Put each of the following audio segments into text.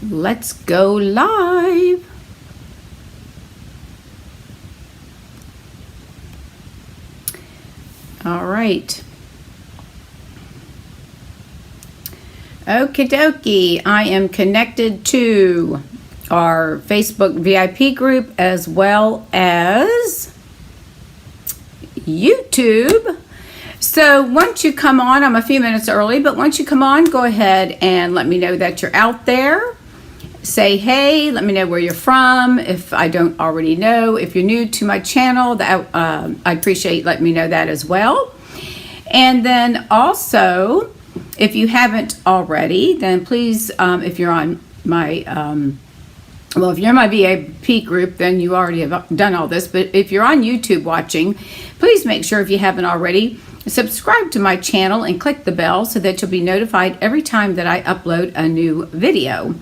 Let's go live. All right. Okie dokie. I am connected to our Facebook VIP group as well as YouTube. So once you come on, I'm a few minutes early, but once you come on, go ahead and let me know that you're out there. Say hey, let me know where you're from if I don't already know. If you're new to my channel, that I appreciate letting me know that as well. And then also, if you haven't already, then please, if you're on my, if you're in my VIP group, then you already have done all this. But if you're on YouTube watching, please make sure, if you haven't already, subscribe to my channel and click the bell so that you'll be notified every time that I upload a new video.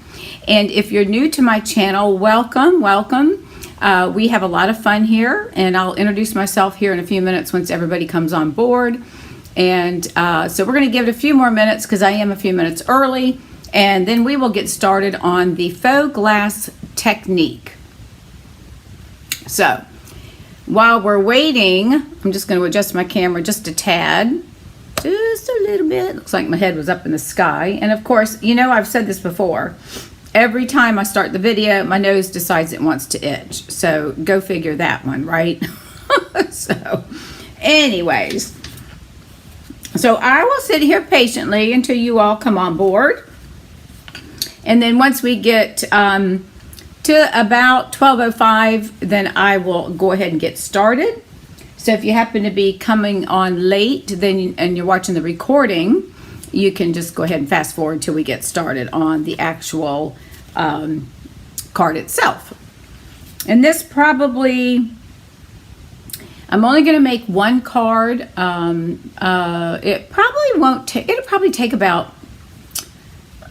And if you're new to my channel, welcome. We have a lot of fun here, and I'll introduce myself here in a few minutes once everybody comes on board. And so we're going to give it a few more minutes because I am a few minutes early, and then we will get started on the faux glass technique. So while we're waiting, I'm just going to adjust my camera just a tad, just a little bit. Looks like my head was up in the sky. And of course, you know, I've said this before. Every time I start the video, my nose decides it wants to itch. So go figure that one, right? So anyways, so I will sit here patiently until you all come on board. And then once we get to about 12:05, then I will go ahead and get started. So if you happen to be coming on late, then and you're watching the recording, you can just go ahead and fast forward till we get started on the actual card itself. And this probably, I'm only going to make one card. It probably won't take, it'll probably take about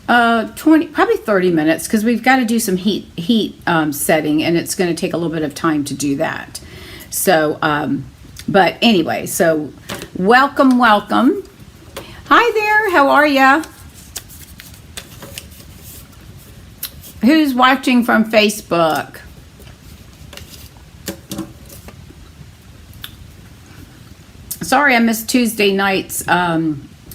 30 minutes because we've got to do some heat setting, and it's going to take a little bit of time to do that. So, but anyway, so welcome. Hi there, how are ya? Who's watching from Facebook? Sorry I missed Tuesday night's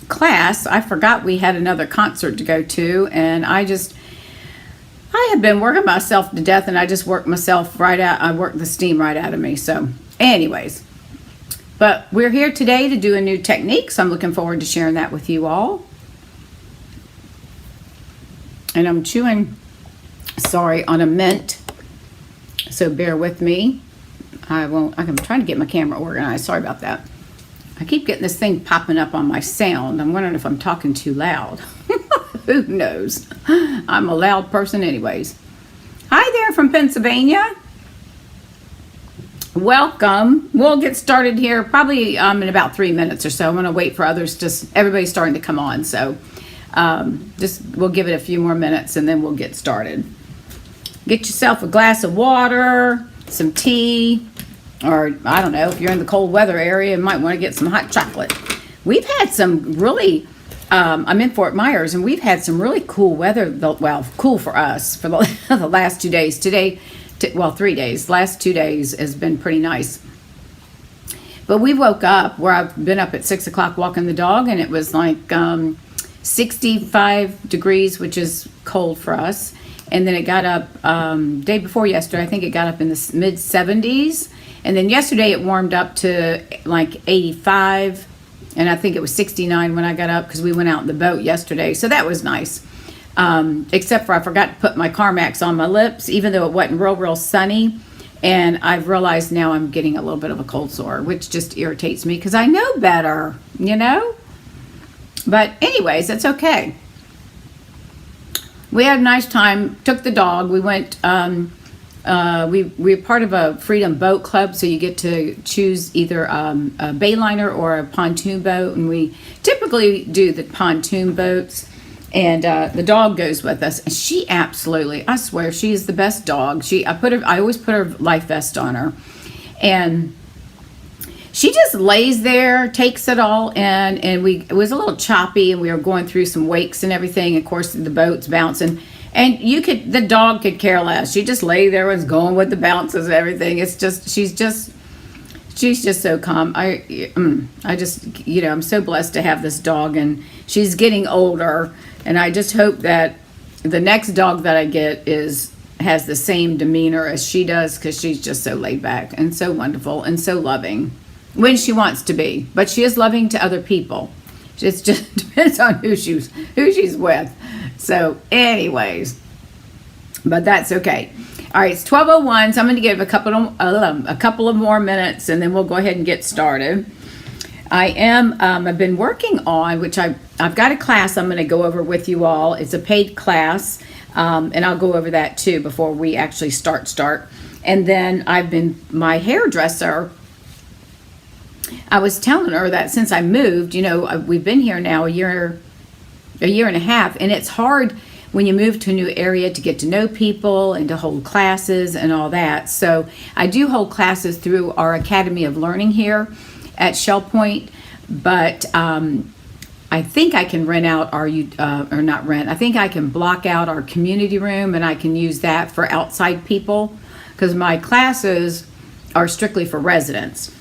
class. I forgot we had another concert to go to, and I have been working myself to death, and I just worked myself right out. I worked the steam right out of me. So anyways, but we're here today to do a new technique, so I'm looking forward to sharing that with you all. And I'm chewing, sorry, on a mint, so bear with me. I'm trying to get my camera organized. Sorry about that. I keep getting this thing popping up on my sound. I'm wondering if I'm talking too loud. Who knows? I'm a loud person anyways. Hi there from Pennsylvania. Welcome. We'll get started here probably in about 3 minutes or so. I'm going to wait for everybody's starting to come on. So we'll give it a few more minutes and then we'll get started. Get yourself a glass of water, some tea, or I don't know, if you're in the cold weather area, you might want to get some hot chocolate. We've had some really, I'm in Fort Myers, and we've had some really cool weather, well, cool for us for the last 2 days. 3 days. Last 2 days has been pretty nice. But we woke up, where I've been up at 6 o'clock walking the dog, and it was like 65 degrees, which is cold for us. And then it got up, day before yesterday, I think it got up in the mid 70s. And then yesterday it warmed up to like 85, and I think it was 69 when I got up because we went out in the boat yesterday. So that was nice. Except for I forgot to put my Carmax on my lips, even though it wasn't real sunny. And I've realized now I'm getting a little bit of a cold sore, which just irritates me because I know better, you know? But anyways, it's okay. We had a nice time, took the dog. We went, we're part of a Freedom Boat Club, so you get to choose either a bayliner or a pontoon boat, and we typically do the pontoon boats, and the dog goes with us, and she absolutely, I swear, she is the best dog. I always put her life vest on her, and she just lays there, takes it all in, and it was a little choppy, and we were going through some wakes and everything. Of course, the boat's bouncing. And the dog could care less. She just lay there, was going with the bounces and everything. It's just, she's just so calm. I just, I'm so blessed to have this dog, and she's getting older. And I just hope that the next dog that I get has the same demeanor as she does, because she's just so laid back and so wonderful and so loving when she wants to be. But she is loving to other people. It just depends on who she's with. So anyways, but that's okay. All right, it's 12:01, so I'm going to give a couple of more minutes, and then we'll go ahead and get started. I've been working on, which I've got a class I'm going to go over with you all. It's a paid class, and I'll go over that too before we actually start. And then my hairdresser, I was telling her that since I moved, we've been here now a year and a half, and it's hard when you move to a new area to get to know people and to hold classes and all that. So I do hold classes through our Academy of Learning here at Shell Point, but I think I can I think I can block out our community room, and I can use that for outside people, because my classes are strictly for residents.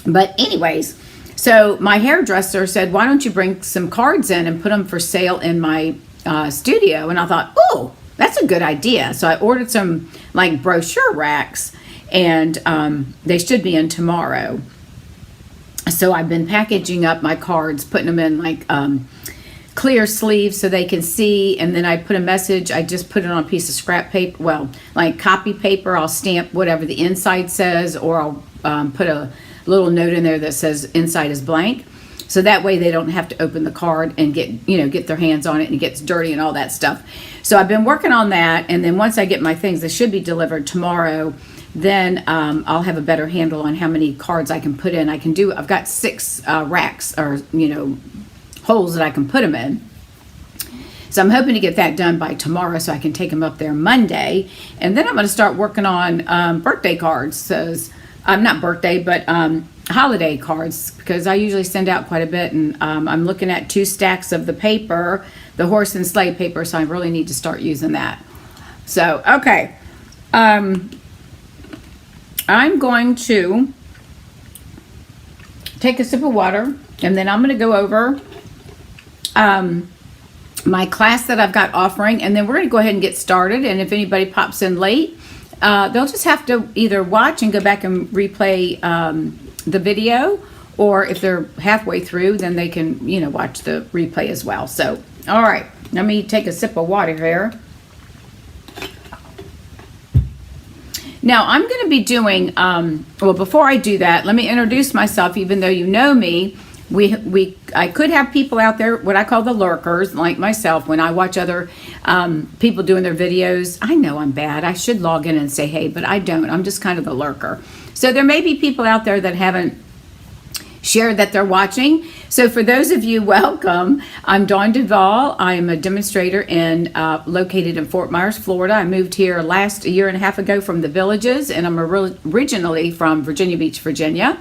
But anyways, so my hairdresser said, why don't you bring some cards in and put them for sale in my studio? And I thought, oh, that's a good idea. So I ordered some like brochure racks, and they should be in tomorrow. So I've been packaging up my cards, putting them in like clear sleeves so they can see, and then I put a message. I just put it on a piece of scrap paper, like copy paper. I'll stamp whatever the inside says, or I'll put a little note in there that says inside is blank, so that way they don't have to open the card and get their hands on it and it gets dirty and all that stuff. So I've been working on that, and then once I get my things, they should be delivered tomorrow. Then I'll have a better handle on how many cards I can put in. I've got 6 racks, or holes that I can put them in. So I'm hoping to get that done by tomorrow so I can take them up there Monday. And then I'm going to start working on birthday cards. So not birthday, but holiday cards, because I usually send out quite a bit, and I'm looking at 2 stacks of the paper, the horse and sleigh paper, so I really need to start using that. So, okay. I'm going to take a sip of water, and then I'm going to go over my class that I've got offering, and then we're going to go ahead and get started. And if anybody pops in late, they'll just have to either watch and go back and replay the video, or if they're halfway through, then they can, watch the replay as well. So, all right, let me take a sip of water here. Now, I'm going to be doing, before I do that, let me introduce myself. Even though you know me, I could have people out there, what I call the lurkers, like myself. When I watch other people doing their videos, I know I'm bad. I should log in and say, hey, but I don't. I'm just kind of the lurker. So there may be people out there that haven't shared that they're watching. So for those of you, welcome. I'm Dawn Duvall. I am a demonstrator located in Fort Myers, Florida. I moved here a year and a half ago from the Villages, and I'm originally from Virginia Beach, Virginia.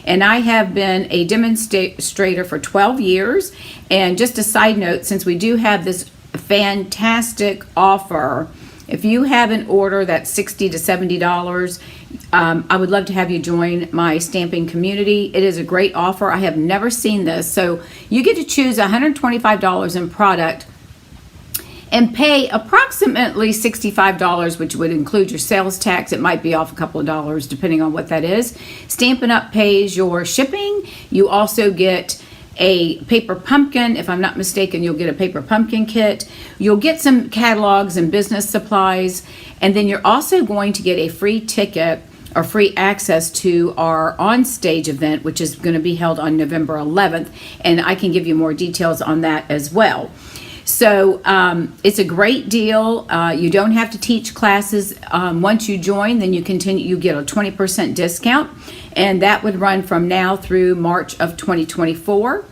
And I have been a demonstrator for 12 years. And just a side note, since we do have this fantastic offer, if you have an order that's $60 to $70, I would love to have you join my stamping community. It is a great offer. I have never seen this. So you get to choose $125 in product and pay approximately $65, which would include your sales tax. It might be off a couple of dollars depending on what that is. Stampin' Up! Pays your shipping. You also get a paper pumpkin. If I'm not mistaken, you'll get a paper pumpkin kit. You'll get some catalogs and business supplies. And then you're also going to get a free ticket or free access to our on-stage event, which is going to be held on November 11th. And I can give you more details on that as well. So it's a great deal. You don't have to teach classes. Once you join, then you get a 20% discount, and that would run from now through March of 2024.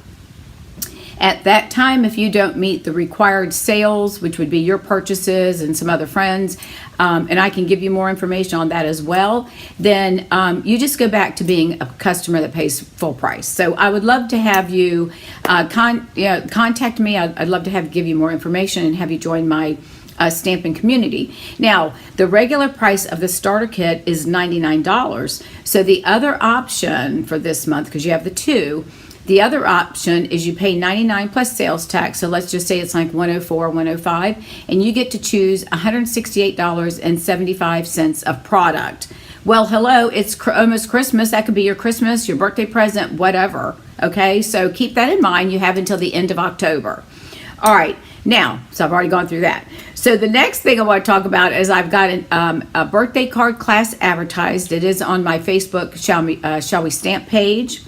At that time, if you don't meet the required sales, which would be your purchases and some other friends, and I can give you more information on that as well, then you just go back to being a customer that pays full price. So I would love to have you contact me. I'd love to give you more information and have you join my stamping community. Now, the regular price of the starter kit is $99. So the other option for this month, because you have the two, the other option is you pay $99 plus sales tax. So let's just say it's like $104, $105, and you get to choose $168.75 of product. Well, hello, it's almost Christmas. That could be your Christmas, your birthday present, whatever. Okay, so keep that in mind. You have until the end of October. All right, now, so I've already gone through that. So the next thing I want to talk about is I've got a birthday card class advertised. It is on my Facebook Shall We Stamp page.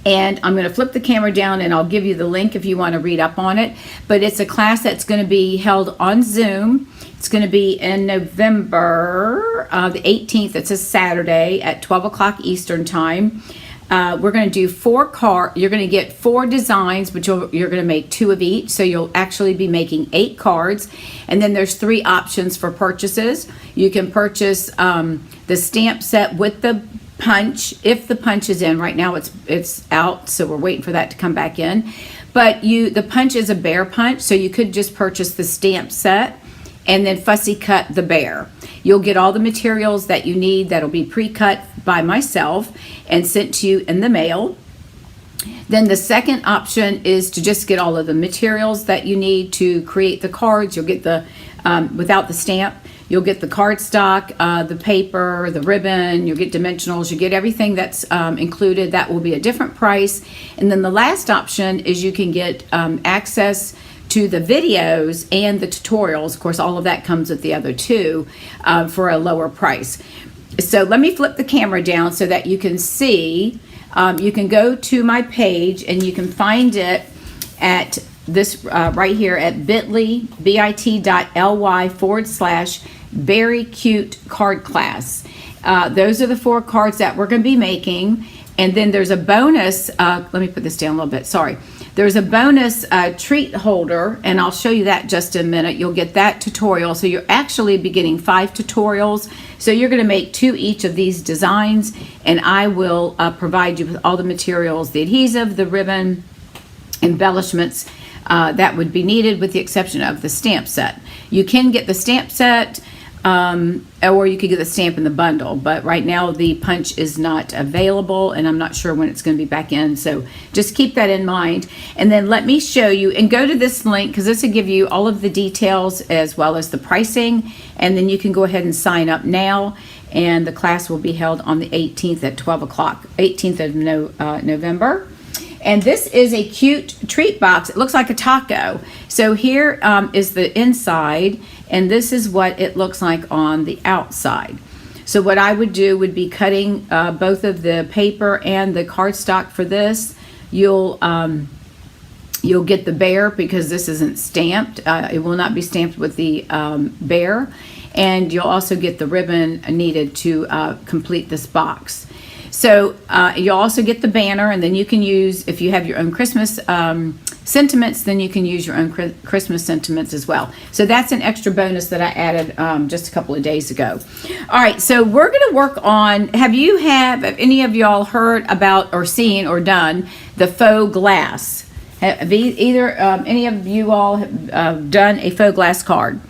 And I'm going to flip the camera down and I'll give you the link if you want to read up on it. But it's a class that's going to be held on Zoom. It's going to be in November the 18th. It's a Saturday at 12 o'clock Eastern time. We're going to do 4 cards. You're going to get 4 designs, but you're going to make 2 of each. So you'll actually be making 8 cards. And then there's 3 options for purchases. You can purchase the stamp set with the punch, if the punch is in. Right now it's out, so we're waiting for that to come back in. But the punch is a bear punch, so you could just purchase the stamp set and then fussy cut the bear. You'll get all the materials that you need that'll be pre-cut by myself and sent to you in the mail. Then the second option is to just get all of the materials that you need to create the cards. You'll get the without the stamp. You'll get the cardstock, the paper, the ribbon, you'll get dimensionals, you get everything that's included. That will be a different price. And then the last option is you can get access to the videos and the tutorials. Of course, all of that comes with the other 2 for a lower price. So let me flip the camera down so that you can see. You can go to my page and you can find it at this right here at bit.ly/very cute card class. Those are the 4 cards that we're going to be making. And then there's a bonus, let me put this down a little bit, sorry. There's a bonus treat holder, and I'll show you that just in a minute. You'll get that tutorial. So you're actually be getting 5 tutorials. So you're going to make 2 each of these designs, and I will provide you with all the materials, the adhesive, the ribbon, embellishments, that would be needed, with the exception of the stamp set. You can get the stamp set, or you could get the stamp in the bundle, but right now the punch is not available, and I'm not sure when it's going to be back in, so just keep that in mind. And then let me show you, and go to this link, because this will give you all of the details as well as the pricing, and then you can go ahead and sign up now, and the class will be held on the 18th at 12 o'clock, 18th of November. And this is a cute treat box. It looks like a taco. So here is the inside, and this is what it looks like on the outside. So what I would do would be cutting both of the paper and the cardstock for this. You'll get the bear, because this isn't stamped. It will not be stamped with the bear. And you'll also get the ribbon needed to complete this box. So you'll also get the banner, and then you can use, if you have your own Christmas sentiments, then you can use your own Christmas sentiments as well. So that's an extra bonus that I added just a couple of days ago. All right, so we're going to work on, have any of y'all heard about or seen or done the faux glass? Have any of you all have done a faux glass card?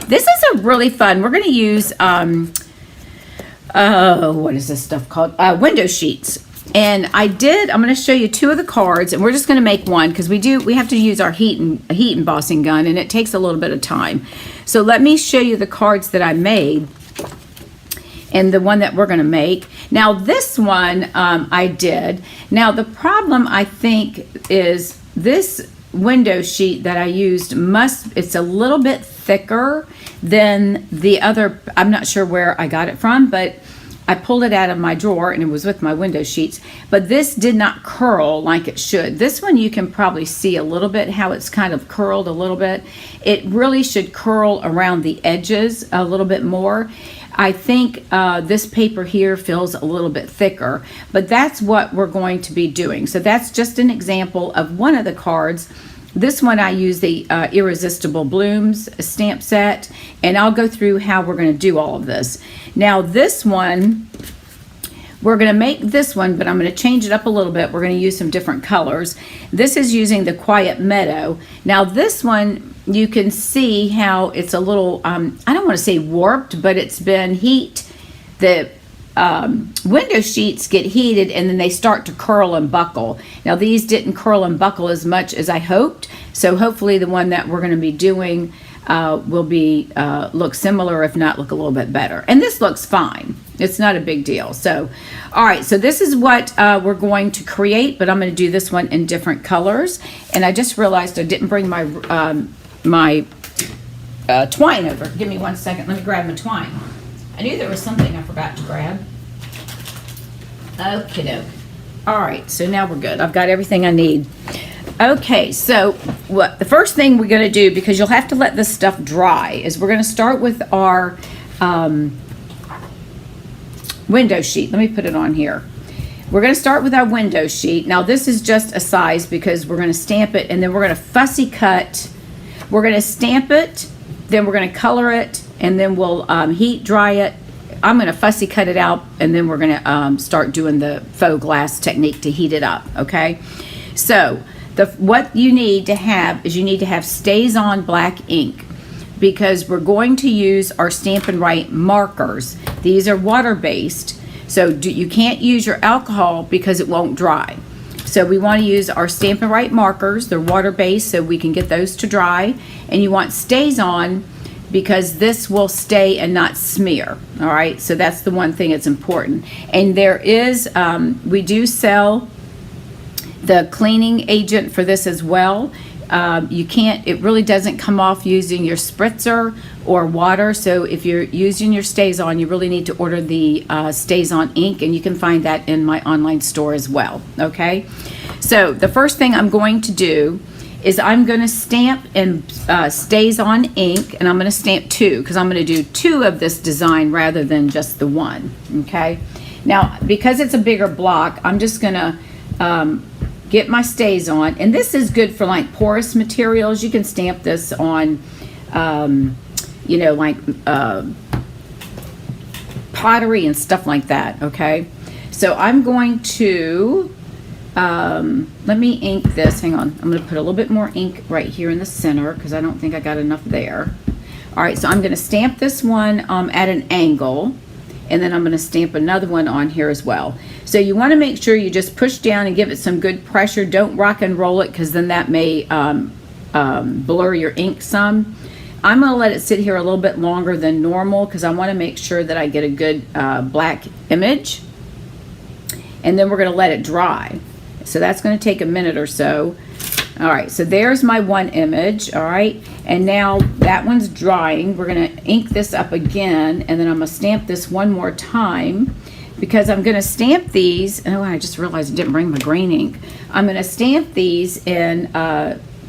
This is a really fun, we're going to use what is this stuff called? Window sheets. And I'm going to show you 2 of the cards, and we're just going to make one, because we have to use our heat embossing gun, and it takes a little bit of time. So let me show you the cards that I made and the one that we're going to make. Now this one I did. Now the problem, I think, is this window sheet that I used it's a little bit thicker than the other. I'm not sure where I got it from, but I pulled it out of my drawer and it was with my window sheets, but this did not curl like it should. This one you can probably see a little bit how it's kind of curled a little bit. It really should curl around the edges a little bit more. I think this paper here feels a little bit thicker, but that's what we're going to be doing. So that's just an example of one of the cards. This one I use the Irresistible Blooms stamp set, and I'll go through how we're going to do all of this. Now this one, we're going to make this one, but I'm going to change it up a little bit. We're going to use some different colors. This is using the Quiet Meadow. Now this one, you can see how it's a little, I don't want to say warped, but it's been the window sheets get heated and then they start to curl and buckle. Now these didn't curl and buckle as much as I hoped, so hopefully the one that we're going to be doing will be look similar, if not look a little bit better. And this looks fine. It's not a big deal. So, all right, so this is what we're going to create, but I'm going to do this one in different colors. And I just realized I didn't bring my twine over. Give me 1 second. Let me grab my twine. I knew there was something I forgot to grab. Okie doke. All right, so now we're good. I've got everything I need. Okay, so the first thing we're going to do, because you'll have to let this stuff dry, is we're going to start with our window sheet. Let me put it on here. We're going to start with our window sheet. Now this is just a size because we're going to stamp it, and then we're going to fussy cut. We're going to stamp it, then we're going to color it, and then we'll heat dry it. I'm going to fussy cut it out, and then we're going to start doing the faux glass technique to heat it up, okay? So what you need to have is you need to have StazOn black ink, because we're going to use our Stampin' Write markers. These are water-based, so you can't use your alcohol because it won't dry. So we want to use our Stampin' Write markers. They're water-based, so we can get those to dry. And you want StazOn because this will stay and not smear. All right, so that's the one thing that's important. And there is, we do sell the cleaning agent for this as well. You can't, it really doesn't come off using your spritzer or water. So if you're using your StazOn, you really need to order the StazOn ink, and you can find that in my online store as well. Okay, so the first thing I'm going to do is I'm going to stamp in StazOn ink, and I'm going to stamp 2 because I'm going to do 2 of this design rather than just the 1. Okay, now because it's a bigger block, I'm just going to get my StazOn, and this is good for like porous materials. You can stamp this on, you know, like pottery and stuff like that. Okay, so I'm going to let me ink this. Hang on, I'm going to put a little bit more ink right here in the center because I don't think I got enough there. All right, so I'm going to stamp this one at an angle, and then I'm going to stamp another one on here as well. So you want to make sure you just push down and give it some good pressure. Don't rock and roll it because then that may blur your ink some. I'm going to let it sit here a little bit longer than normal because I want to make sure that I get a good black image. And then we're going to let it dry. So that's going to take a minute or so. All right, so there's my one image. All right, and now that one's drying. We're going to ink this up again, and then I'm going to stamp this one more time because I'm going to stamp these. Oh, I just realized I didn't bring my green ink. I'm going to stamp these in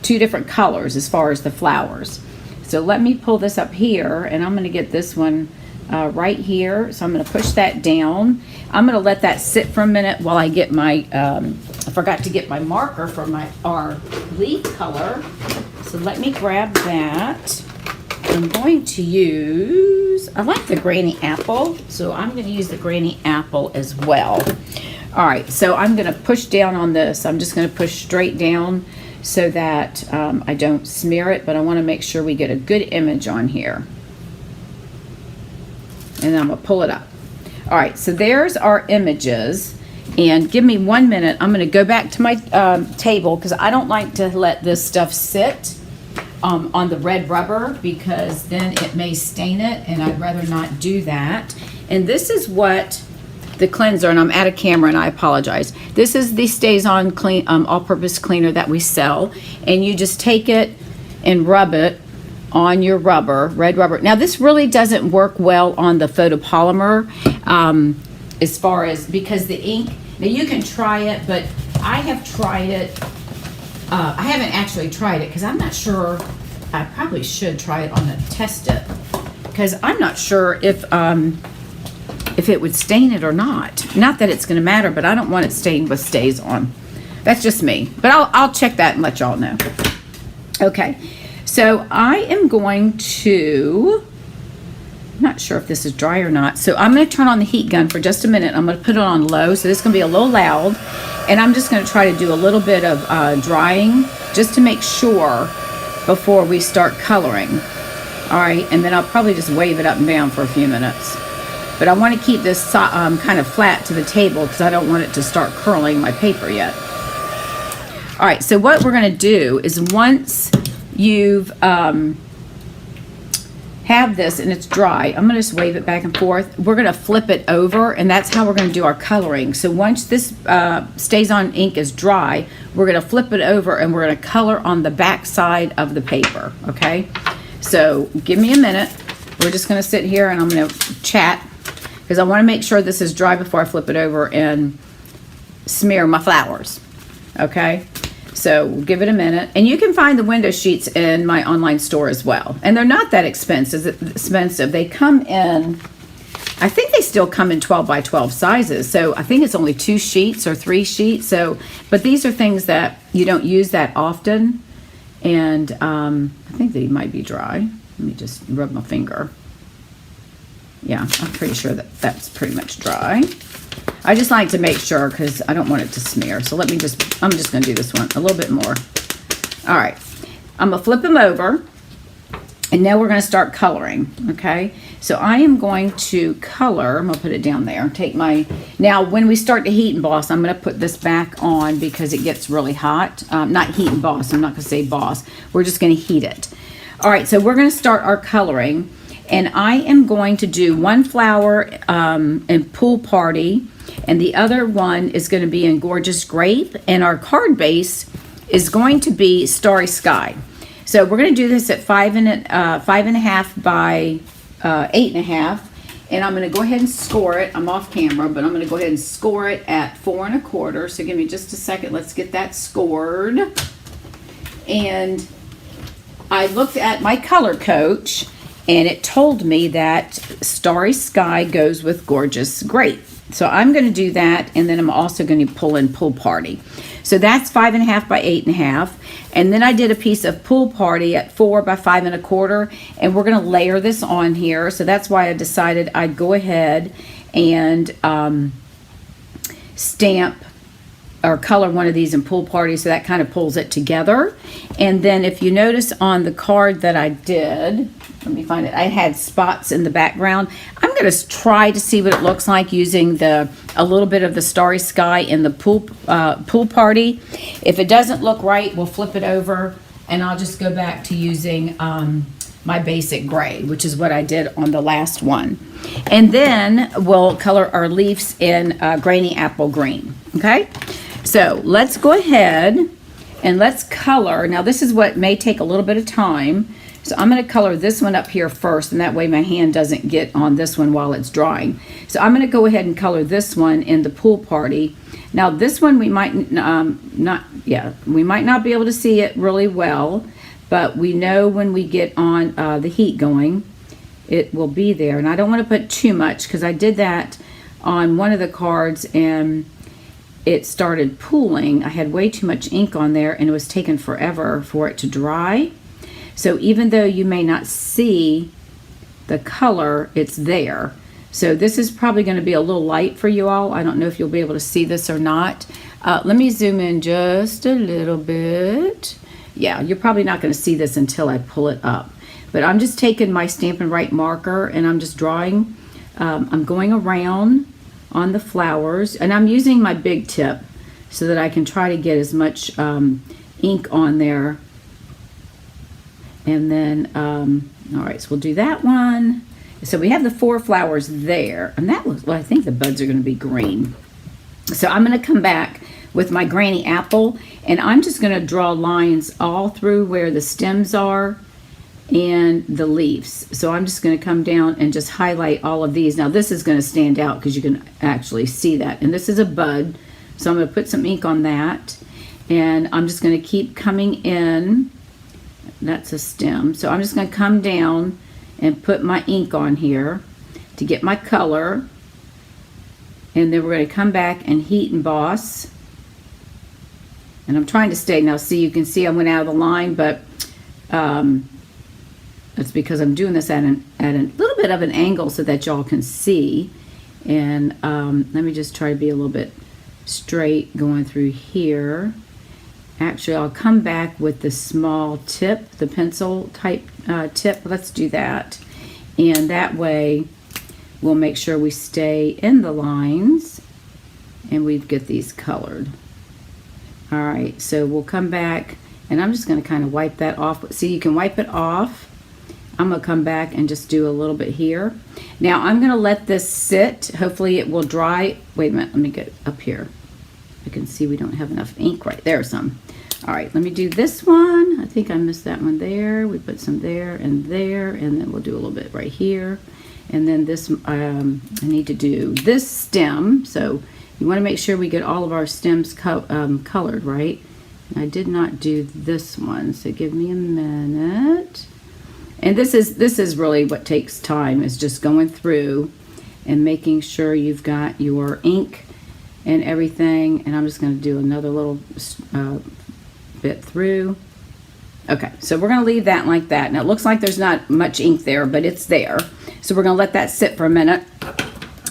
2 different colors as far as the flowers. So let me pull this up here, and I'm going to get this one right here. So I'm going to push that down. I'm going to let that sit for a minute while I get my, I forgot to get my marker for our leaf color. So let me grab that. I'm going to use, I like the Granny Apple, so I'm going to use the Granny Apple as well. All right, so I'm going to push down on this. I'm just going to push straight down so that I don't smear it, but I want to make sure we get a good image on here. And then I'm going to pull it up. All right, so there's our images. And give me 1 minute. I'm going to go back to my table because I don't like to let this stuff sit on the red rubber because then it may stain it, and I'd rather not do that. And this is what the cleanser, and I'm out of camera and I apologize. This is the StazOn clean all-purpose cleaner that we sell, and you just take it and rub it on your rubber, red rubber. Now this really doesn't work well on the photopolymer as far as, because the ink, now you can try it, but I have tried it. I haven't actually tried it because I'm not sure. I probably should try it on the test it because I'm not sure if it would stain it or not. Not that it's going to matter, but I don't want it stained with Stays On. That's just me. But I'll check that and let y'all know. Okay, so I am going to, I'm not sure if this is dry or not. So I'm going to turn on the heat gun for just a minute. I'm going to put it on low. So this is going to be a little loud. And I'm just going to try to do a little bit of drying just to make sure before we start coloring. All right, and then I'll probably just wave it up and down for a few minutes. But I want to keep this kind of flat to the table because I don't want it to start curling my paper yet. All right, so what we're going to do is once you've have this and it's dry, I'm going to just wave it back and forth. We're going to flip it over, and that's how we're going to do our coloring. So once this Stays On ink is dry, we're going to flip it over and we're going to color on the back side of the paper, okay? So give me a minute. We're just going to sit here and I'm going to chat because I want to make sure this is dry before I flip it over and smear my flowers, okay? So give it a minute. And you can find the window sheets in my online store as well. And they're not that expensive. They come in, I think they still come in 12 by 12 sizes. So I think it's only 2 sheets or 3 sheets. So, but these are things that you don't use that often. And I think they might be dry. Let me just rub my finger. Yeah, I'm pretty sure that that's pretty much dry. I just like to make sure because I don't want it to smear. So I'm just going to do this one a little bit more. All right, I'm going to flip them over. And now we're going to start coloring, okay? So I am going to color. I'm going to put it down there. Now when we start to heat emboss, I'm going to put this back on because it gets really hot. Not heat emboss. I'm not going to say boss. We're just going to heat it. All right, so we're going to start our coloring. And I am going to do one flower in Pool Party, and the other one is going to be in Gorgeous Grape, and our card base is going to be Starry Sky. So we're going to do this at 5.5 by 8.5, and I'm going to go ahead and score it. I'm off camera, but I'm going to go ahead and score it at 4 1/4. So give me just a second. Let's get that scored. And I looked at my color coach, and it told me that Starry Sky goes with Gorgeous Grape. So I'm going to do that, and then I'm also going to pull in Pool Party. So that's 5.5 by 8.5. And then I did a piece of Pool Party at 4 by 5 1/4, and we're going to layer this on here. So that's why I decided I'd go ahead and stamp or color one of these in Pool Party, so that kind of pulls it together. And then if you notice on the card that I did, let me find it, I had spots in the background. I'm going to try to see what it looks like using a little bit of the Starry Sky in the Pool Party. If it doesn't look right, we'll flip it over, and I'll just go back to using my basic gray, which is what I did on the last one. And then we'll color our leaves in Grainy Apple Green, okay? So let's go ahead and let's color. Now this is what may take a little bit of time. So I'm going to color this one up here first, and that way my hand doesn't get on this one while it's drying. So I'm going to go ahead and color this one in the Pool Party. Now this one we might we might not be able to see it really well, but we know when we get on the heat going, it will be there. And I don't want to put too much because I did that on one of the cards and it started pooling. I had way too much ink on there and it was taking forever for it to dry. So even though you may not see the color, it's there. So this is probably going to be a little light for you all. I don't know if you'll be able to see this or not. Let me zoom in just a little bit. Yeah, you're probably not going to see this until I pull it up. But I'm just taking my Stampin' Write marker and I'm just drawing. I'm going around on the flowers, and I'm using my big tip so that I can try to get as much ink on there. And then, all right, so we'll do that one. So we have the 4 flowers there, and that looks, well, I think the buds are going to be green. So I'm going to come back with my Granny Apple, and I'm just going to draw lines all through where the stems are and the leaves. So I'm just going to come down and just highlight all of these. Now this is going to stand out because you can actually see that. And this is a bud, so I'm going to put some ink on that, and I'm just going to keep coming in. That's a stem. So I'm just going to come down and put my ink on here to get my color. And then we're going to come back and heat emboss. And I'm trying to stay, now see, you can see I went out of the line, but that's because I'm doing this at a little bit of an angle so that y'all can see. And let me just try to be a little bit straight going through here. Actually, I'll come back with the small tip, the pencil type tip. Let's do that. And that way we'll make sure we stay in the lines and we get these colored. All right, so we'll come back and I'm just going to kind of wipe that off. See, you can wipe it off. I'm going to come back and just do a little bit here. Now I'm going to let this sit. Hopefully it will dry. Wait a minute, let me get up here. I can see we don't have enough ink right there. Some. All right, let me do this one. I think I missed that one there. We put some there, and then we'll do a little bit right here. And then this, I need to do this stem. So you want to make sure we get all of our stems colored, right? And I did not do this one, so give me a minute. And this is really what takes time, is just going through and making sure you've got your ink and everything. And I'm just going to do another little bit through. Okay, so we're going to leave that like that. Now it looks like there's not much ink there, but it's there. So we're going to let that sit for a minute.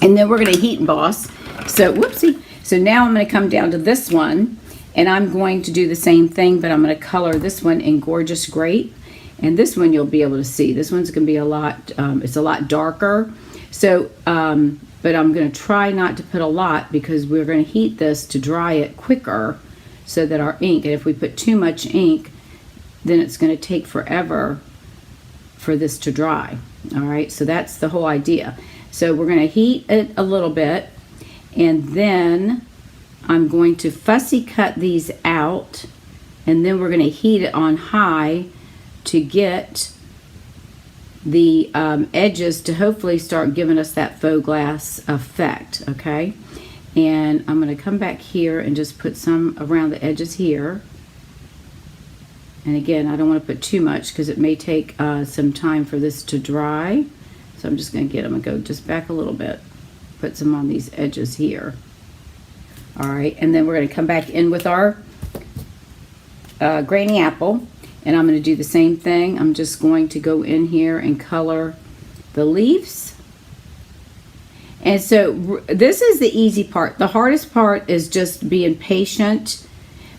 And then we're going to heat emboss. So, whoopsie. So now I'm going to come down to this one. And I'm going to do the same thing, but I'm going to color this one in Gorgeous Grape. And this one you'll be able to see. This one's going to be a lot, it's a lot darker. So, but I'm going to try not to put a lot because we're going to heat this to dry it quicker so that our ink, and if we put too much ink, then it's going to take forever for this to dry. All right, so that's the whole idea. So we're going to heat it a little bit, and then I'm going to fussy cut these out, and then we're going to heat it on high to get the edges to hopefully start giving us that faux glass effect, okay? And I'm going to come back here and just put some around the edges here. And again, I don't want to put too much because it may take some time for this to dry. So I'm just going to go just back a little bit. Put some on these edges here. All right, and then we're going to come back in with our Granny Apple. And I'm going to do the same thing. I'm just going to go in here and color the leaves. And so this is the easy part. The hardest part is just being patient,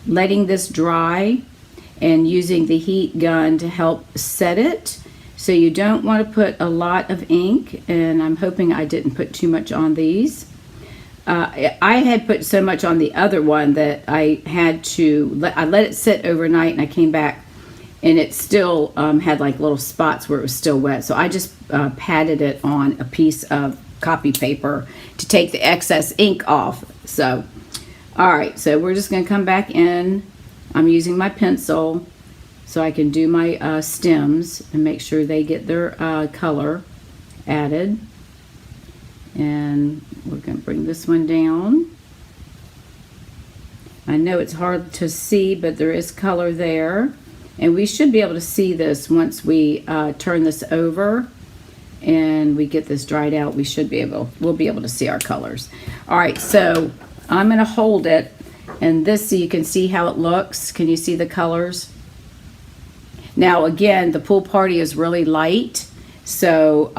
letting this dry, and using the heat gun to help set it. So you don't want to put a lot of ink, and I'm hoping I didn't put too much on these. I had put so much on the other one that I had to, I let it sit overnight, and I came back and it still had like little spots where it was still wet. So I just patted it on a piece of copy paper to take the excess ink off. So, all right, so we're just gonna come back in. I'm using my pencil so I can do my stems and make sure they get their color added. And we're gonna bring this one down. I know it's hard to see, but there is color there. And we should be able to see this once we turn this over and we get this dried out. We'll be able to see our colors. All right, so I'm gonna hold it, and this, so you can see how it looks. Can you see the colors? Now again, the pool party is really light, so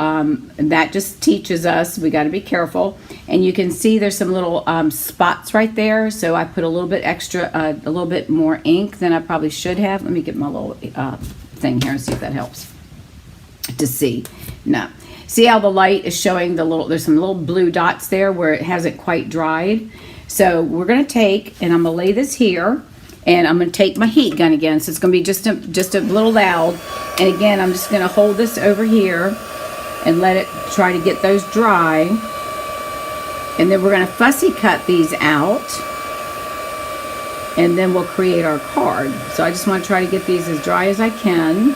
that just teaches us we got to be careful. And you can see there's some little spots right there, so I put a little bit extra, a little bit more ink than I probably should have. Let me get my little thing here and see if that helps to see. No, see how the light is showing the little, there's some little blue dots there where it hasn't quite dried. So we're going to take, and I'm going to lay this here, and I'm going to take my heat gun again, so it's going to be just a little loud. And again, I'm just going to hold this over here and let it try to get those dry. And then we're going to fussy cut these out, and then we'll create our card. So I just want to try to get these as dry as I can.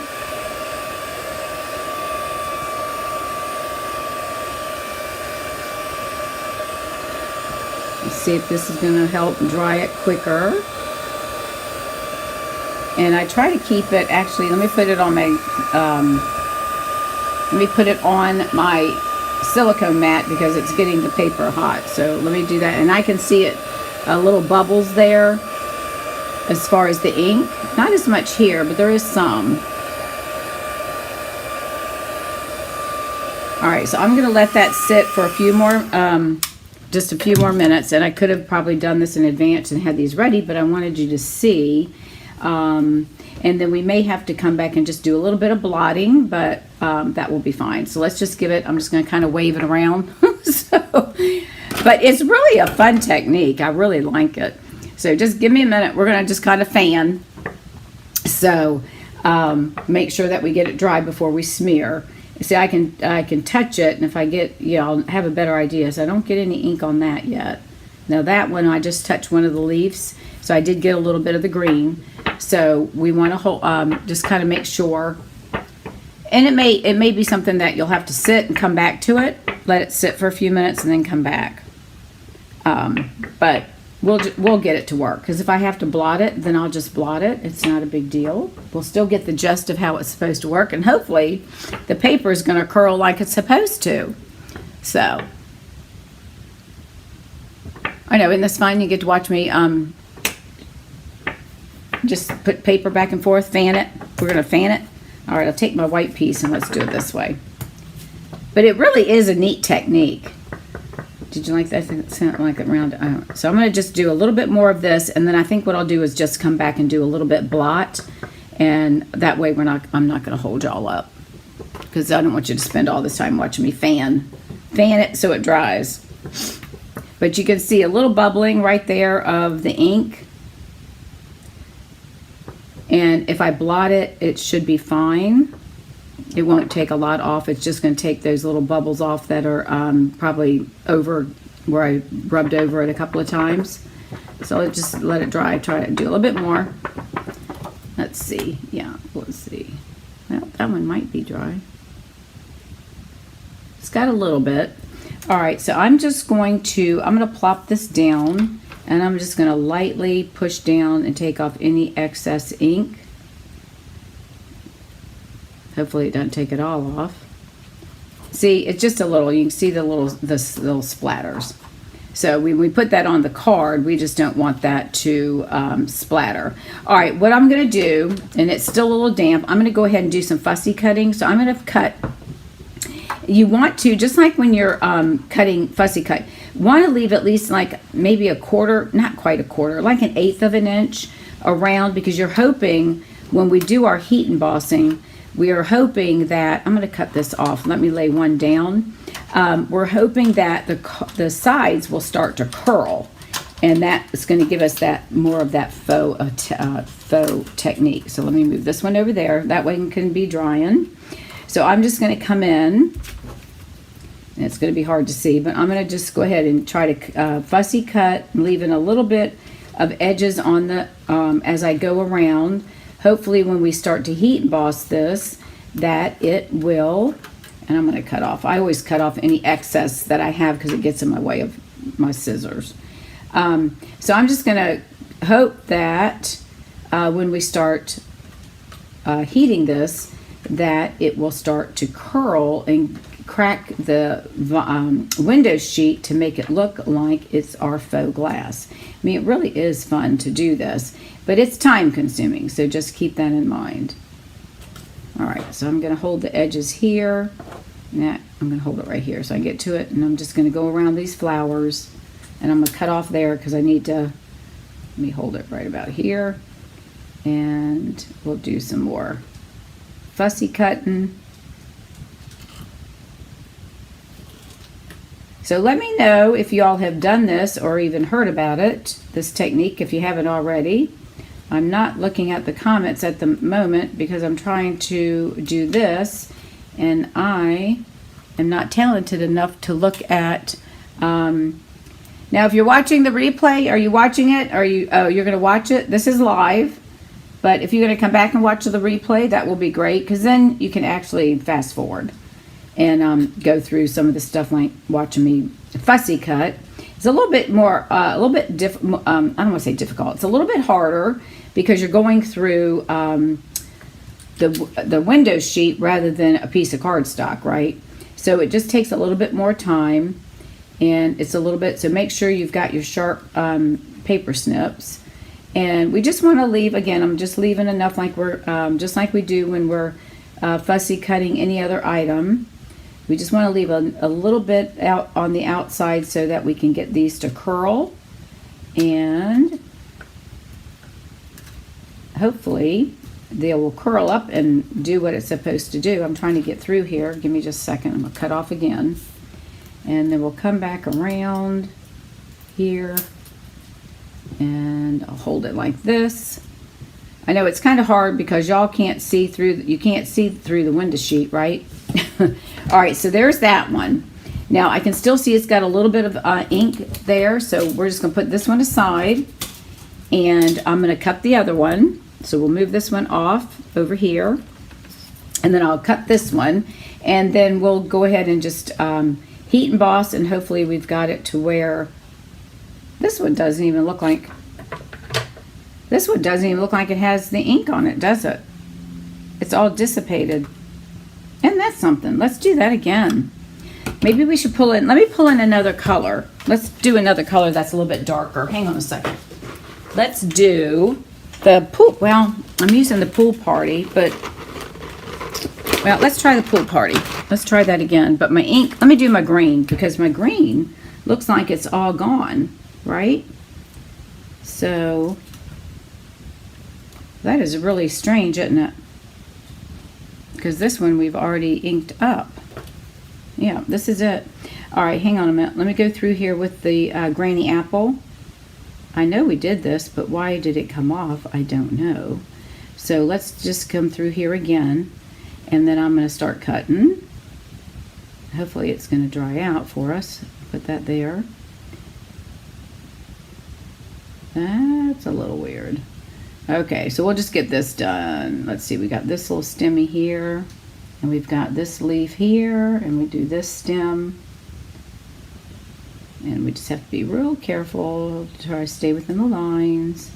Let's see if this is going to help dry it quicker. And I try to keep it, actually, let me put it on my Let me put it on my silicone mat because it's getting the paper hot. So let me do that. And I can see it, little bubbles there as far as the ink. Not as much here, but there is some. All right, so I'm going to let that sit for a few more, just a few more minutes. And I could have probably done this in advance and had these ready, but I wanted you to see. And then we may have to come back and just do a little bit of blotting, but that will be fine. So let's just give it, I'm just going to kind of wave it around. But it's really a fun technique. I really like it. So just give me a minute. We're going to just kind of fan. So make sure that we get it dry before we smear. See, I can touch it, and if I get, I'll have a better idea. So I don't get any ink on that yet. Now that one, I just touched one of the leaves, so I did get a little bit of the green. So we want to hold, just kind of make sure. And it may be something that you'll have to sit and come back to it. Let it sit for a few minutes and then come back. But we'll get it to work, because if I have to blot it, then I'll just blot it. It's not a big deal. We'll still get the gist of how it's supposed to work, and hopefully the paper is going to curl like it's supposed to. So I know, isn't this fun? You get to watch me just put paper back and forth, fan it. We're going to fan it. All right, I'll take my white piece and let's do it this way. But it really is a neat technique. Did you like that? I think it sounded like it round. So I'm going to just do a little bit more of this, and then I think what I'll do is just come back and do a little bit blot, and that way I'm not going to hold y'all up, because I don't want you to spend all this time watching me fan it so it dries. But you can see a little bubbling right there of the ink, and if I blot it, it should be fine. It won't take a lot off. It's just going to take those little bubbles off that are probably over where I rubbed over it a couple of times. So just let it dry. Try to do a little bit more. Let's see. Yeah, let's see. Well, that one might be dry. It's got a little bit. All right, so I'm going to plop this down, and I'm just going to lightly push down and take off any excess ink. Hopefully it doesn't take it all off. See, it's just a little, you can see the little splatters. So when we put that on the card, we just don't want that to splatter. All right, what I'm gonna do, and it's still a little damp, I'm gonna go ahead and do some fussy cutting. So I'm gonna cut, you want to, just like when you're cutting fussy cut, want to leave at least like maybe a quarter, not quite a quarter, like 1/8 of an inch around, because you're hoping when we do our heat embossing, we are hoping that, I'm going to cut this off. Let me lay one down. We're hoping that the sides will start to curl, and that is going to give us that more of that faux technique. So let me move this one over there. That way it can be drying. So I'm just going to come in, and it's going to be hard to see, but I'm going to just go ahead and try to fussy cut, leaving a little bit of edges on the as I go around. Hopefully when we start to heat emboss this, that it will, and I'm going to cut off. I always cut off any excess that I have because it gets in my way of my scissors. So I'm just going to hope that when we start heating this, that it will start to curl and crack the window sheet to make it look like it's our faux glass. I mean, it really is fun to do this, but it's time consuming, so just keep that in mind. All right, so I'm going to hold the edges here. I'm going to hold it right here so I get to it, and I'm just going to go around these flowers, and I'm going to cut off there because I need to, let me hold it right about here, and we'll do some more fussy cutting. So let me know if you all have done this or even heard about it, this technique, if you haven't already. I'm not looking at the comments at the moment because I'm trying to do this, and I am not talented enough to look at. Now, if you're watching the replay, are you watching it? You're going to watch it? This is live, but if you're going to come back and watch the replay, that will be great, because then you can actually fast forward and go through some of the stuff like watching me fussy cut. It's a little bit more, I don't want to say difficult. It's a little bit harder because you're going through the window sheet rather than a piece of cardstock, right? So it just takes a little bit more time, and it's a little bit, so make sure you've got your sharp paper snips. And we just want to leave, again, I'm just leaving enough like we're, just like we do when we're fussy cutting any other item. We just want to leave a little bit out on the outside so that we can get these to curl. And hopefully they will curl up and do what it's supposed to do. I'm trying to get through here. Give me just a second. I'm going to cut off again. And then we'll come back around here. And I'll hold it like this. I know it's kind of hard because y'all can't see through, you can't see through the window sheet, right? All right, so there's that one. Now I can still see it's got a little bit of ink there, so we're just gonna put this one aside, and I'm gonna cut the other one. So we'll move this one off over here, and then I'll cut this one, and then we'll go ahead and just heat emboss, and hopefully we've got it to where this one doesn't even look like, it has the ink on it, does it? It's all dissipated. And that's something. Let's do that again. Maybe we should pull in, let me pull in another color. Let's do another color that's a little bit darker. Hang on a second. Let's do the pool, well, I'm using the pool party, but, well, let's try the pool party. Let's try that again. But my ink, let me do my green, because my green looks like it's all gone, right? So, that is really strange, isn't it? Because this one we've already inked up. Yeah, this is it. All right, hang on a minute. Let me go through here with the Granny Apple. I know we did this, but why did it come off? I don't know. So let's just come through here again, and then I'm going to start cutting. Hopefully it's going to dry out for us. Put that there. That's a little weird. Okay, so we'll just get this done. Let's see, we got this little stemmy here, and we've got this leaf here, and we do this stem. And we just have to be real careful to try to stay within the lines.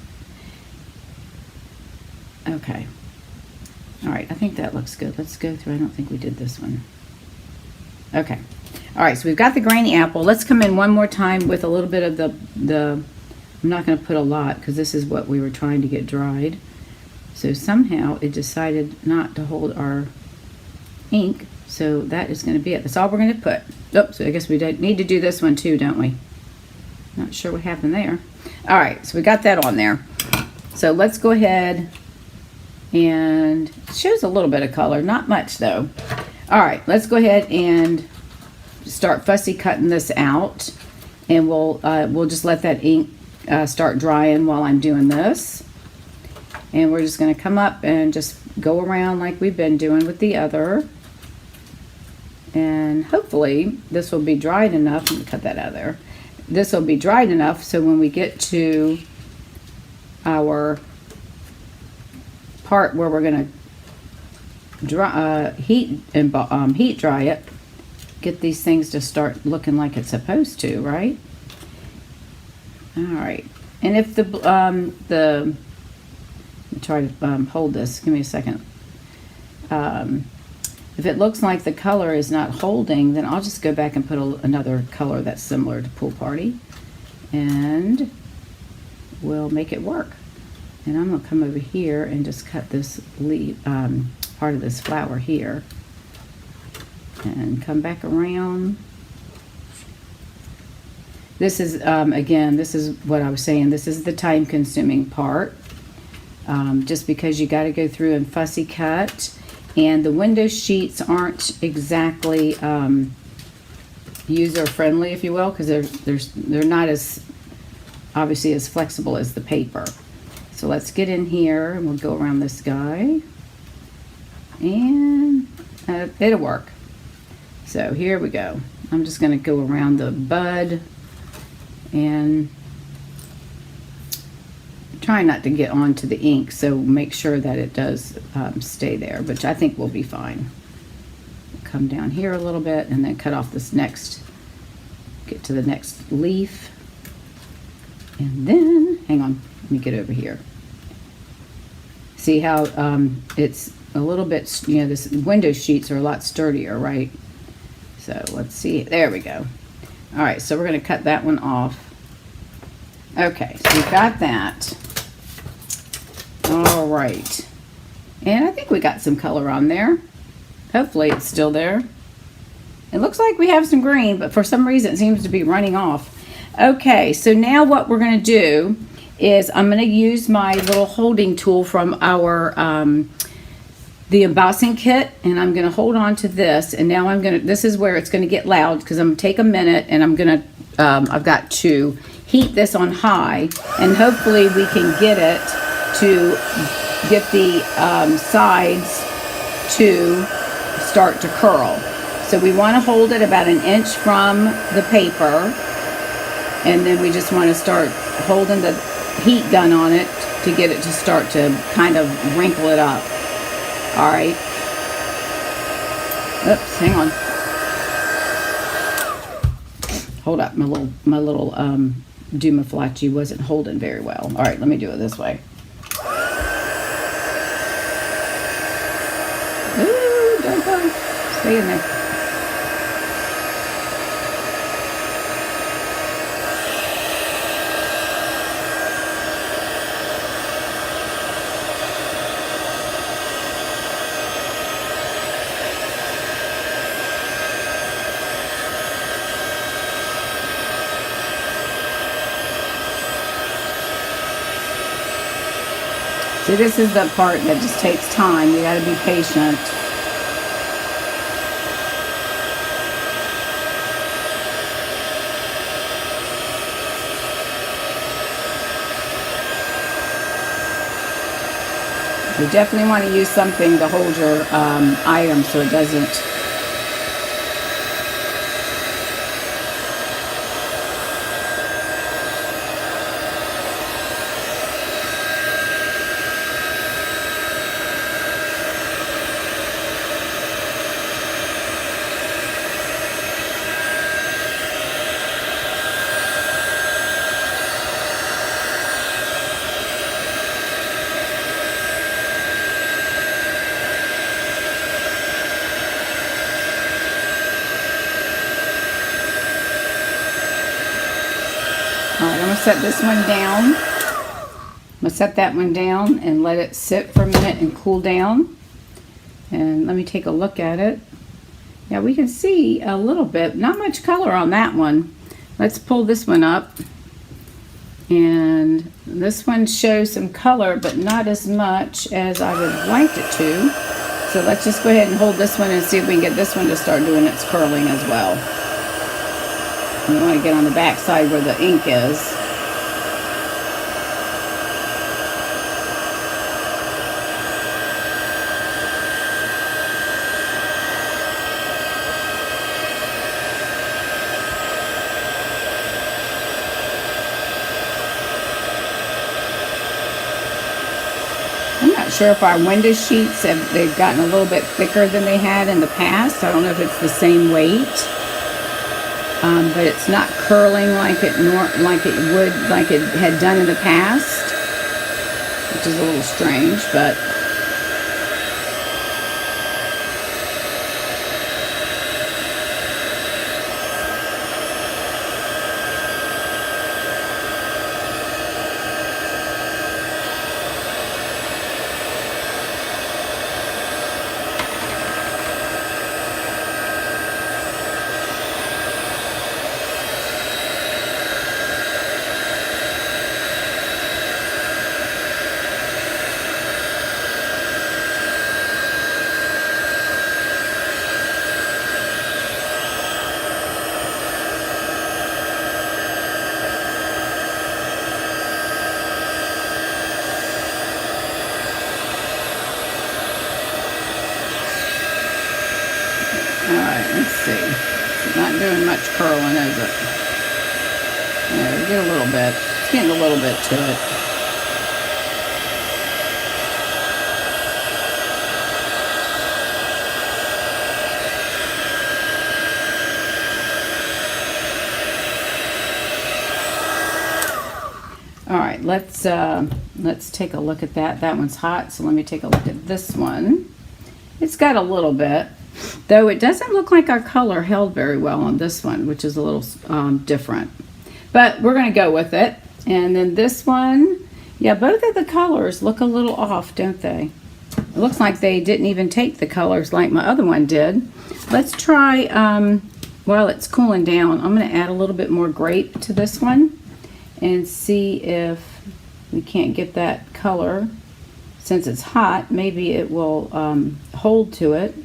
Okay. All right, I think that looks good. Let's go through. I don't think we did this one. Okay. All right, so we've got the Granny Apple. Let's come in one more time with a little bit of the I'm not going to put a lot because this is what we were trying to get dried. So somehow it decided not to hold our ink. So that is going to be it. That's all we're going to put. Oh, so I guess we need to do this one too, don't we? Not sure what happened there. All right, so we got that on there. So let's go ahead, and it shows a little bit of color, not much though. All right, let's go ahead and start fussy cutting this out, and we'll just let that ink start drying while I'm doing this. And we're just going to come up and just go around like we've been doing with the other. And hopefully this will be dried enough. Let me cut that out of there. This will be dried enough so when we get to our part where we're going to dry, heat dry it, get these things to start looking like it's supposed to, right? All right, and if let me try to hold this. Give me a second. If it looks like the color is not holding, then I'll just go back and put another color that's similar to Pool Party, and we'll make it work. And I'm gonna come over here and just cut this leaf, part of this flower here, and come back around. This is, again, this is what I was saying. This is the time-consuming part, just because you got to go through and fussy cut, and the window sheets aren't exactly user-friendly, if you will, because they're not as obviously as flexible as the paper. So let's get in here, and we'll go around this guy, and it'll work. So here we go. I'm just going to go around the bud. And try not to get onto the ink, so make sure that it does stay there, which I think will be fine. Come down here a little bit and then cut off this next, get to the next leaf. And then, hang on, let me get over here. See how it's a little bit, you know, this window sheets are a lot sturdier, right? So let's see. There we go. All right, so we're going to cut that one off. Okay, so we've got that. All right. And I think we got some color on there. Hopefully it's still there. It looks like we have some green, but for some reason it seems to be running off. Okay, so now what we're going to do is I'm going to use my little holding tool from our the embossing kit, and I'm going to hold on to this, and now I'm going to, this is where it's going to get loud because I'm going to take a minute and I'm going to I've got to heat this on high, and hopefully we can get it to get the sides to start to curl. So we want to hold it about 1 inch from the paper, and then we just want to start holding the heat gun on it to get it to start to kind of wrinkle it up. All right. Oops, hang on. Hold up, my little Dumaflachi wasn't holding very well. All right, let me do it this way. Ooh, don't go. Stay in there. See, this is the part that just takes time. You got to be patient. You definitely want to use something to hold your item so it doesn't. Alright, I'm going to set this one down. I'm going to set that one down and let it sit for a minute and cool down. And let me take a look at it. Yeah, we can see a little bit. Not much color on that one. Let's pull this one up. And this one shows some color, but not as much as I would like it to. So let's just go ahead and hold this one and see if we can get this one to start doing its curling as well. You want to get on the back side where the ink is. I'm not sure if our window sheets they've gotten a little bit thicker than they had in the past. I don't know if it's the same weight. But it's not curling like it had done in the past, which is a little strange, but alright, let's see. It's not doing much curling, is it? Yeah, we get a little bit. It's getting a little bit to it. Alright, let's take a look at that. That one's hot, so let me take a look at this one. It's got a little bit, though it doesn't look like our color held very well on this one, which is a little different. But we're going to go with it. And then this one, yeah, both of the colors look a little off, don't they? It looks like they didn't even take the colors like my other one did. Let's try, while it's cooling down, I'm going to add a little bit more grape to this one and see if we can't get that color. Since it's hot, maybe it will hold to it.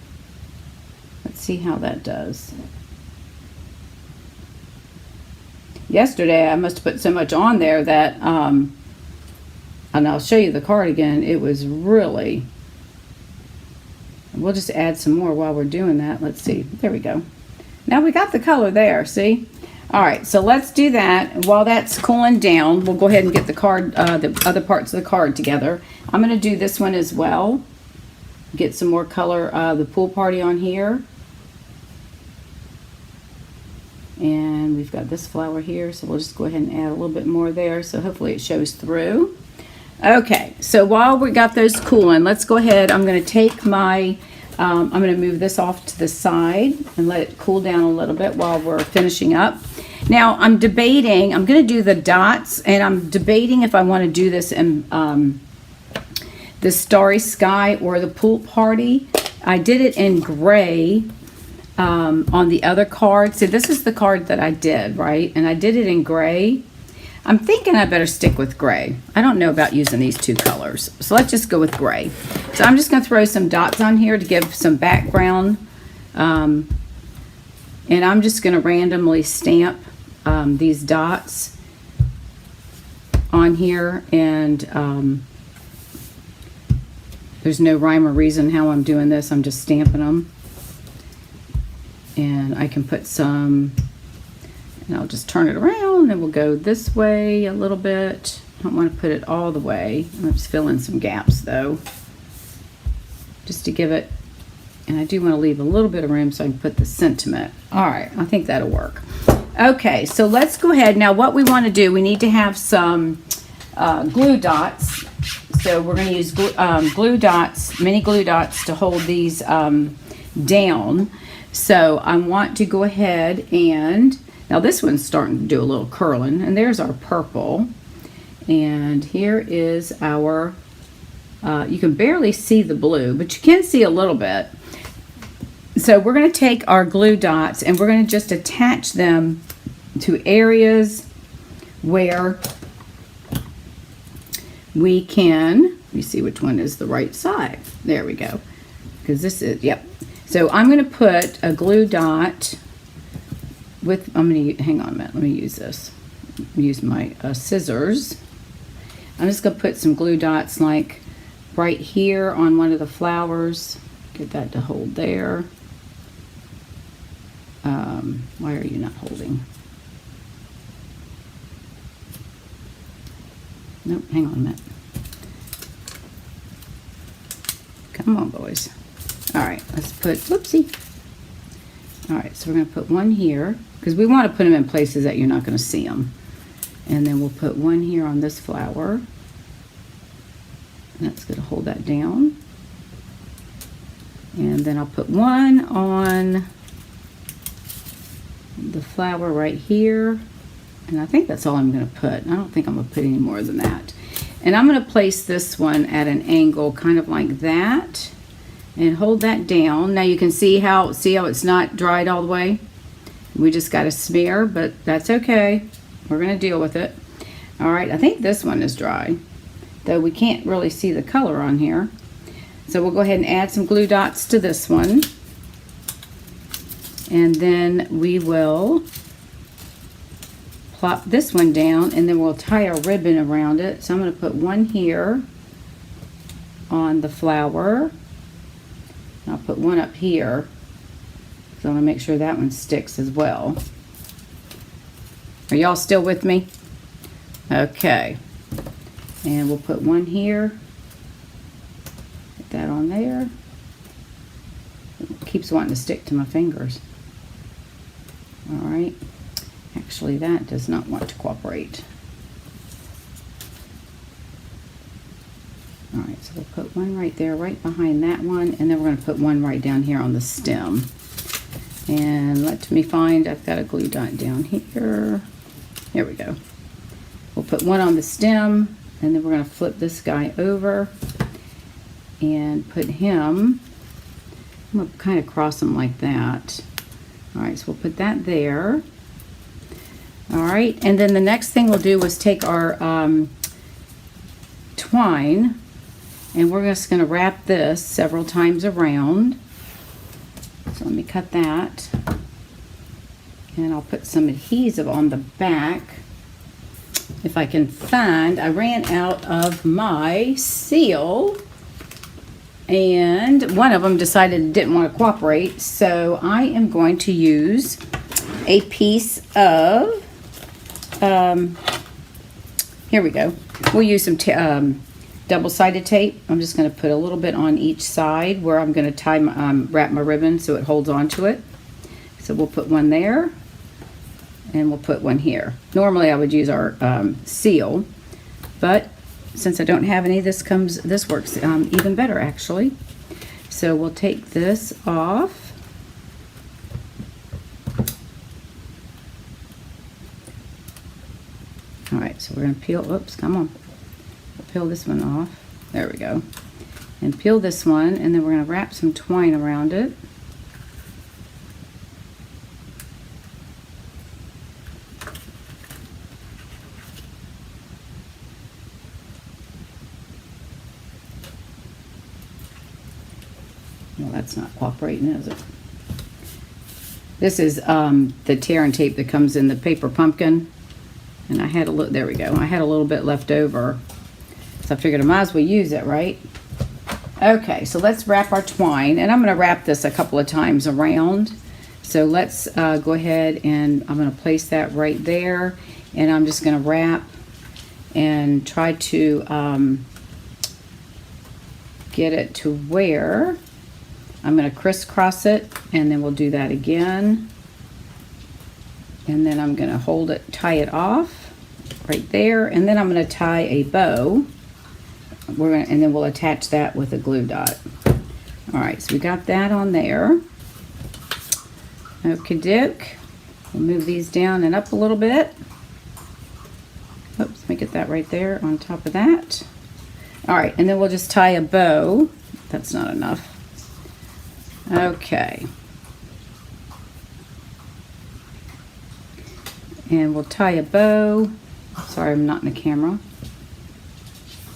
Let's see how that does. Yesterday, I must have put so much on there that, and I'll show you the card again, it was really, we'll just add some more while we're doing that. Let's see, there we go. Now we got the color there, see? All right, so let's do that. While that's cooling down, we'll go ahead and get the card, the other parts of the card together. I'm going to do this one as well. Get some more color, the pool party on here. And we've got this flower here, so we'll just go ahead and add a little bit more there, so hopefully it shows through. Okay, so while we got those cooling, let's go ahead. I'm going to take my, I'm going to move this off to the side and let it cool down a little bit while we're finishing up. Now, I'm debating, I'm going to do the dots, and I'm debating if I want to do this in the Starry Sky or the Pool Party. I did it in gray on the other card. So this is the card that I did, right? And I did it in gray. I'm thinking I better stick with gray. I don't know about using these two colors. So let's just go with gray. So I'm just going to throw some dots on here to give some background. And I'm just going to randomly stamp these dots on here. And there's no rhyme or reason how I'm doing this. I'm just stamping them. And I can put some, and I'll just turn it around, and we'll go this way a little bit. I don't want to put it all the way. I'm just fill in some gaps though, just to give it, and I do want to leave a little bit of room so I can put the sentiment. All right, I think that'll work. Okay, so let's go ahead. Now what we want to do, we need to have some glue dots. So we're going to use glue dots, mini glue dots to hold these down. So I want to go ahead and, now this one's starting to do a little curling, and there's our purple. And here is our, you can barely see the blue, but you can see a little bit. So we're going to take our glue dots and we're going to just attach them to areas where we can, let me see which one is the right side. There we go. Because this is, yep. So I'm going to put a glue dot with, I'm going to, hang on a minute, let me use this. Use my scissors. I'm just going to put some glue dots like right here on one of the flowers. Get that to hold there. Why are you not holding? Nope, hang on a minute. Come on, boys. All right, let's put, whoopsie. All right, so we're going to put one here because we want to put them in places that you're not going to see them. And then we'll put one here on this flower. That's going to hold that down. And then I'll put one on the flower right here. And I think that's all I'm going to put. I don't think I'm going to put any more than that. And I'm going to place this one at an angle kind of like that. And hold that down. Now you can see how it's not dried all the way. We just got to smear, but that's okay. We're going to deal with it. All right, I think this one is dry, though we can't really see the color on here. So we'll go ahead and add some glue dots to this one. And then we will plop this one down, and then we'll tie a ribbon around it. So I'm going to put one here on the flower. I'll put one up here. So I want to make sure that one sticks as well. Are y'all still with me? Okay. And we'll put one here. Put that on there. It keeps wanting to stick to my fingers. All right. Actually, that does not want to cooperate. All right, So we'll put one right there, right behind that one, and then we're going to put one right down here on the stem. And let me find, I've got a glue dot down here. Here we go. We'll put one on the stem, and then we're going to flip this guy over and put him, I'm going to kind of cross him like that. All right, so we'll put that there. All right, and then the next thing we'll do is take our twine, and we're just going to wrap this several times around. So let me cut that, and I'll put some adhesive on the back. If I can find, I ran out of my seal, and one of them decided it didn't want to cooperate, so I am going to use a piece of, here we go. We'll use some double-sided tape. I'm just going to put a little bit on each side where I'm going to tie my, wrap my ribbon so it holds onto it. So we'll put one there, and we'll put one here. Normally I would use our seal, but since I don't have any, this works even better actually. So we'll take this off. All right, so we're going to peel, oops, come on. We'll peel this one off. There we go. And peel this one, and then we're going to wrap some twine around it. Well, that's not cooperating, is it? This is the tear and tape that comes in the paper pumpkin. And I had a little, there we go. I had a little bit left over. So I figured I might as well use it, right? Okay, so let's wrap our twine. And I'm going to wrap this a couple of times around. So let's go ahead, and I'm going to place that right there. And I'm just going to wrap and try to get it to where I'm going to crisscross it, and then we'll do that again. And then I'm going to hold it, tie it off right there, and then I'm going to tie a bow. And then we'll attach that with a glue dot. All right, so we got that on there. Okie doke. We'll move these down and up a little bit. Oops, let me get that right there on top of that. All right, and then we'll just tie a bow. That's not enough. Okay. And we'll tie a bow. Sorry, I'm not in the camera.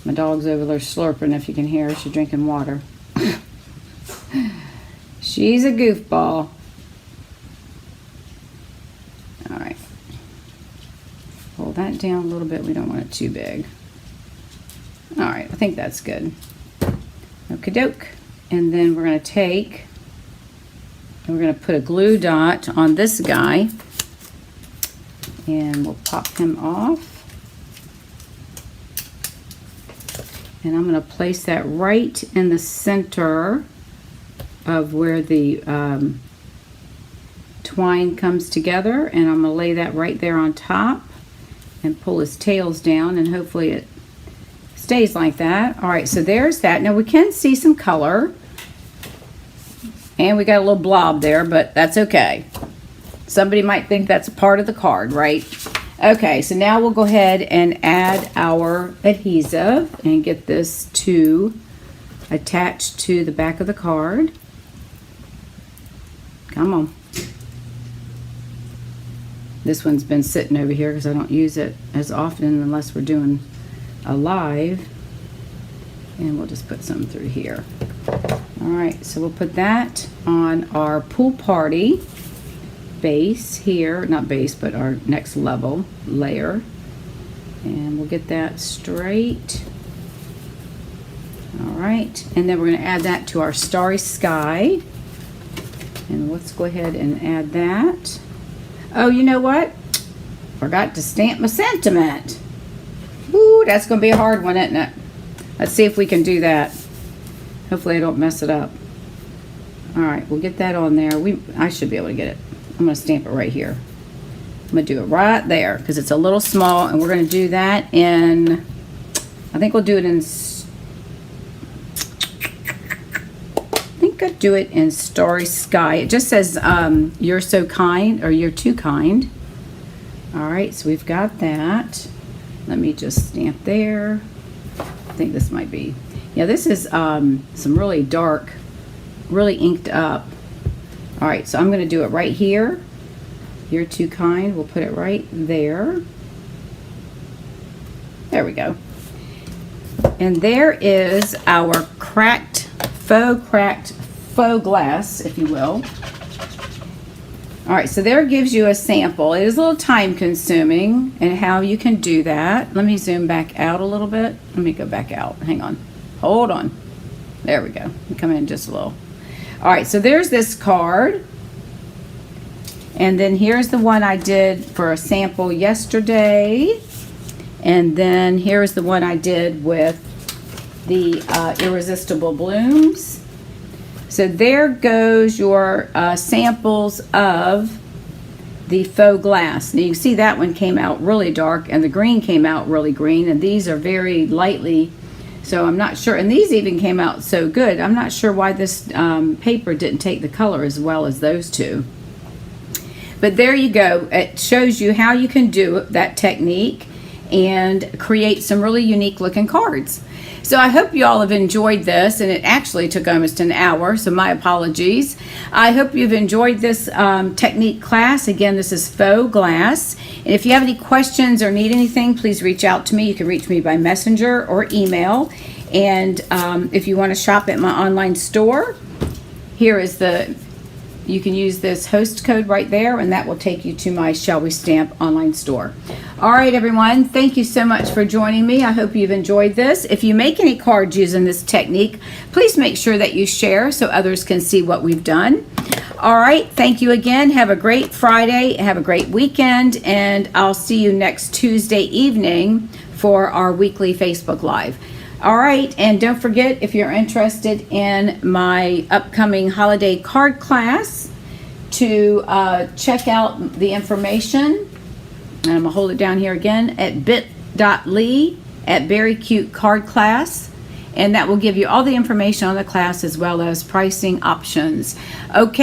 My dog's over there slurping, if you can hear her. She's drinking water. She's a goofball. All right. Pull that down a little bit. We don't want it too big. All right, I think that's good. Okie doke. And then we're going to take, and we're going to put a glue dot on this guy. And we'll pop him off. And I'm going to place that right in the center of where the twine comes together. And I'm going to lay that right there on top and pull his tails down, and hopefully it stays like that. All right, so there's that. Now we can see some color. And we got a little blob there, but that's okay. Somebody might think that's a part of the card, right? Okay, so now we'll go ahead and add our adhesive and get this to attach to the back of the card. Come on. This one's been sitting over here because I don't use it as often unless we're doing a live. And we'll just put some through here. All right, so we'll put that on our pool party base here, not base, but our next level layer, and we'll get that straight. All right, and then we're going to add that to our starry sky, and let's go ahead and add that. Oh, you know what? Forgot to stamp my sentiment. Ooh, that's going to be a hard one, isn't it? Let's see if we can do that. Hopefully I don't mess it up. All right, we'll get that on there. I should be able to get it. I'm going to stamp it right here. I'm going to do it right there because it's a little small, and we're going to do that in, I think we'll do it in do it in Starry Sky. It just says, you're so kind, or you're too kind. All right, so we've got that. Let me just stamp there. I think this might be, yeah, this is some really dark, really inked up. All right, so I'm going to do it right here. You're too kind. We'll put it right there. There we go. And there is our cracked faux glass, if you will. All right, so there gives you a sample. It is a little time consuming and how you can do that. Let me zoom back out a little bit. Let me go back out. Hang on. Hold on. There we go. Come in just a little. All right, so there's this card. And then here's the one I did for a sample yesterday. And then here's the one I did with the Irresistible Blooms. So there goes your samples of the faux glass. Now you can see that one came out really dark and the green came out really green, and these are very lightly, so I'm not sure, and these even came out so good. I'm not sure why this paper didn't take the color as well as those two. But there you go. It shows you how you can do that technique and create some really unique looking cards. So I hope you all have enjoyed this, and it actually took almost an hour, so my apologies. I hope you've enjoyed this technique class. Again, this is faux glass. And if you have any questions or need anything, please reach out to me. You can reach me by messenger or email. And if you want to shop at my online store, here is you can use this host code right there, and that will take you to my Shall We Stamp online store. All right, everyone, thank you so much for joining me. I hope you've enjoyed this. If you make any cards using this technique, please make sure that you share so others can see what we've done. All right, thank you again. Have a great Friday. Have a great weekend, and I'll see you next Tuesday evening for our weekly Facebook Live. All right, and don't forget, if you're interested in my upcoming holiday card class, to check out the information. And I'm gonna hold it down here again at bit.ly/Very Cute Card Class, and that will give you all the information on the class as well as pricing options. Okay.